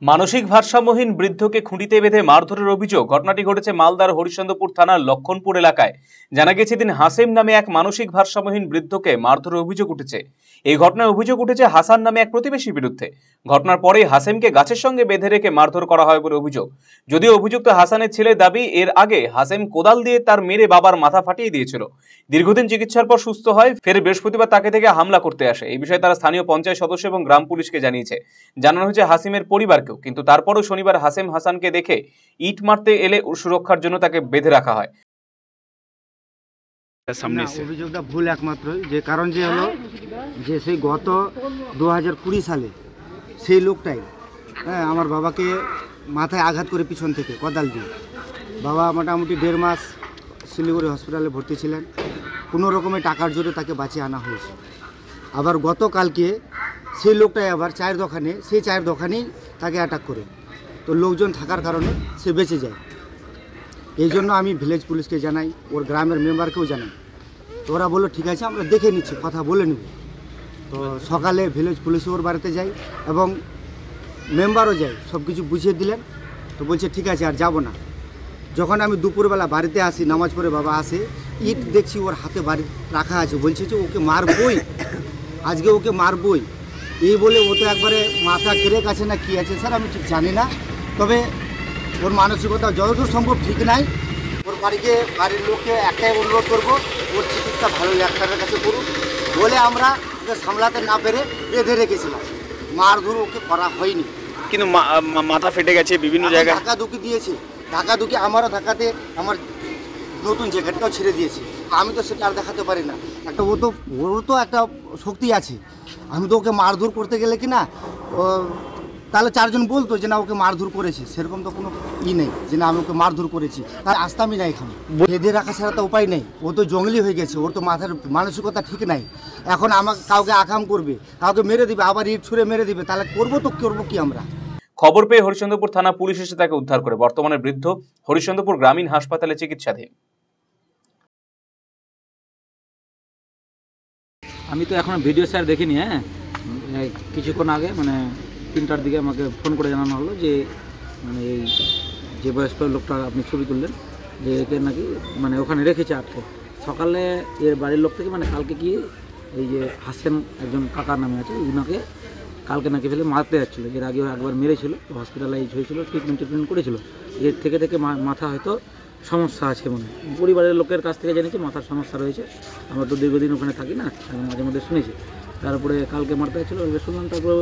মানসিক ভারসাম্যহীন বৃদ্ধকে খুঁটিতে বেঁধে মারধরের অভিযোগ। ঘটনাটি ঘটেছে মালদার হরিশ্চন্দ্রপুর থানার লক্ষণপুর এলাকায়। জানা গেছে, দিন হাসেম নামে এক মানসিক ভারসাম্যহীন বৃদ্ধকে মারধরের অভিযোগ উঠেছে। এই ঘটনায় অভিযোগ উঠেছে হাসান নামে এক প্রতিবেশীর বিরুদ্ধে। ঘটনার পরেই হাসেমকে গাছের সঙ্গে বেঁধে রেখে মারধর করা হয় বলে অভিযোগ। যদিও অভিযুক্ত হাসানের ছেলের দাবি, এর আগে হাসেম কোদাল দিয়ে তার মেরে বাবার মাথা ফাটিয়ে দিয়েছিল। দীর্ঘদিন চিকিৎসার পর সুস্থ হয়, ফের বৃহস্পতিবার তাকে থেকে হামলা করতে আসে। এই বিষয়ে তারা স্থানীয় পঞ্চায়েত সদস্য এবং গ্রাম পুলিশকে জানিয়েছে। জানানো হয়েছে হাসিমের পরিবারকেও, কিন্তু তারপরও শনিবার হাসেম হাসানকে দেখে ইট মারতে এলে সুরক্ষার জন্য তাকে বেঁধে রাখা হয়। অভিযোগটা ভুল একমাত্র, যে কারণ যে হলো যে সেই গত 2020 সালে সেই লোকটাই আমার বাবাকে মাথায় আঘাত করে পিছন থেকে কোদাল দিয়ে। বাবা মোটামুটি 1.5 মাস শিলিগুড়ি হসপিটালে ভর্তি ছিলেন। কোনো রকমে টাকার জোরে তাকে বাঁচিয়ে আনা হয়েছে। আবার গতকালকে সেই লোকটাই আবার চায়ের দোকানে, সেই চায়ের দোকানেই তাকে অ্যাটাক করে, তো লোকজন থাকার কারণে সে বেঁচে যায়। এই জন্য আমি ভিলেজ পুলিশকে জানাই, ওর গ্রামের মেম্বারকেও জানাই। তো ওরা বললো ঠিক আছে, আমরা দেখে নিচ্ছি, কথা বলে নেব। তো সকালে ভিলেজ পুলিশও ওর বাড়িতে যাই এবং মেম্বারও যাই, সব কিছু বুঝিয়ে দিলেন। তো বলছে ঠিক আছে, আর যাব না। যখন আমি দুপুরবেলা বাড়িতে আসি, নামাজ পড়ে বাবা আসে, ইট দেখছি ওর হাতে বাড়ি রাখা আছে। বলছে যে ওকে মারবই, আজকে ওকে মারবই। এই বলে ও তো একবারে মাথা ক্রেক আছে না কি আছে স্যার, আমি ঠিক জানি না। তবে ওর মানসিকতা যতদূর সম্ভব ঠিক নাই। ওর বাড়ির লোককে একটাই অনুরোধ করবো, ওর চিকিৎসা ভালো ডাক্তারের কাছে করুক বলে আমরা ওকে সামলাতে না পেরে বেঁধে রেখেছিলাম। মারধর ওকে করা হয়নি, কিন্তু মাথা ফেটে গেছে বিভিন্ন জায়গায়। ধাক্কাধুকি দিয়েছে, ধাক্কাধুকি আমারও ধাক্কাতে আমার নতুন জ্যাকেটটাও ছেড়ে দিয়েছে। আমি তো সেটা আর দেখাতে পারি না। একটা ওর তো একটা শক্তি আছে। আমি তো ওকে মারধর করতে গেলে কি না, তাহলে 4 জন বলতো যে না ওকে মারধর করেছে। সেরকম তো কোনো নেই যে না আমি ওকে মারধর করেছি, তার আসতামই না এখানে। বেঁধে রাখা ছাড়া তো উপায় নেই। ও তো জঙ্গলি হয়ে গেছে, ওর তো মাথার মানসিকতা ঠিক নাই। এখন আমাকে কাউকে আকাম করবে, কাউকে মেরে দিবে, আবার ইট ছুঁড়ে মেরে দিবে, তাহলে করবো কি আমরা। খবর পেয়ে হরিশ্চন্দ্রপুর থানা পুলিশ এসে তাকে উদ্ধার করে। বর্তমানে বৃদ্ধ হরিশ্চন্দ্রপুর গ্রামীণ হাসপাতালে চিকিৎসাধীন। আমি তো এখনো ভিডিও স্যার দেখিনি। কিছুক্ষণ আগে মানে 3টার দিকে আমাকে ফোন করে জানানো হলো যে মানে এই যে বয়স্ক লোকটা আপনি ছবি তুললেন, যে একে নাকি মানে ওখানে রেখেছে আটকে। সকালে এর বাড়ির লোক থেকে মানে কালকে গিয়ে এই যে হাসেম একজন কাকার নামে আছে, উনাকে কালকে নাকি ফেলে মারতে যাচ্ছিলো। এর আগেও একবার মেরেছিল, হসপিটালাইজ হয়েছিল, ট্রিটমেন্ট করেছিল। এর থেকে মাথা হয়তো সমস্যা আছে মনে। পরিবারের লোকের কাছ থেকে জেনেছি মাথার সমস্যা রয়েছে। আমরা তো দীর্ঘদিন ওখানে থাকি না, মাঝে মধ্যে শুনেছি। তারপরে কালকে মারতে যাচ্ছিলো, শুনলাম। তারপরে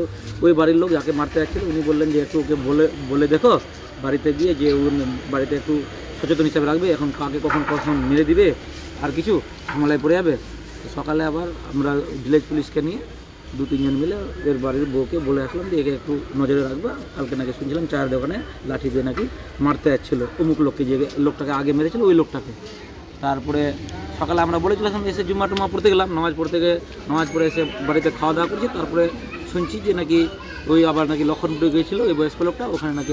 ওই বাড়ির লোক যাকে মারতে যাচ্ছিলো উনি বললেন যে একটু ওকে বলে দেখো বাড়িতে গিয়ে, যে বাড়িতে একটু সচেতন হিসাবে রাখবে, এখন কাকে কখন মেরে দিবে আর কিছু ঝামেলায় পড়ে যাবে। সকালে আবার আমরা ভিলেজ পুলিশকে নিয়ে 2-3 জন মিলে এর বাড়ির বউকে বলে আসলাম যে একে একটু নজরে রাখবা। কালকে নাকি শুনছিলাম চায়ের দোকানে লাঠি দিয়ে নাকি মারতে যাচ্ছিলো অমুক লোককে, যে লোকটাকে আগে মেরেছিল ওই লোকটাকে। তারপরে সকালে আমরা বলেছিলাম, এসে জুম্মা টুম্মা পড়তে গেলাম, নামাজ পড়ে এসে বাড়িতে খাওয়া দাওয়া করছি। তারপরে শুনছি যে নাকি ওই আবার নাকি লক্ষণপুরে গিয়েছিল ওই বয়স্ক লোকটা, ওখানে নাকি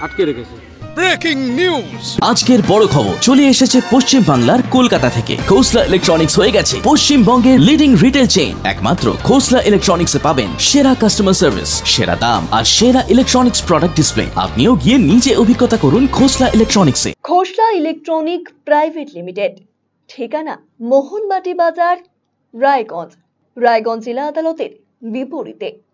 আটকে রেখেছে। ব্রেকিং নিউজ, আজকের বড় খবর চলে এসেছে পশ্চিম বাংলার কলকাতা থেকে। খোসলা ইলেকট্রনিক্স হয়ে গেছে পশ্চিমবঙ্গের লিডিং রিটেল চেইন। একমাত্র খোসলা ইলেকট্রনিক্সে পাবেন সেরা কাস্টমার সার্ভিস, সেরা দাম আর সেরা ইলেকট্রনিক্স প্রোডাক্ট ডিসপ্লে। আপনিও গিয়ে নিজে অভিজ্ঞতা করুন খোসলা ইলেকট্রনিক্সে। খোসলা ইলেকট্রনিক প্রাইভেট লিমিটেড, ঠিকানা মোহনবাটি বাজার, রায়গঞ্জ জেলা আদালতের বিপরীতে।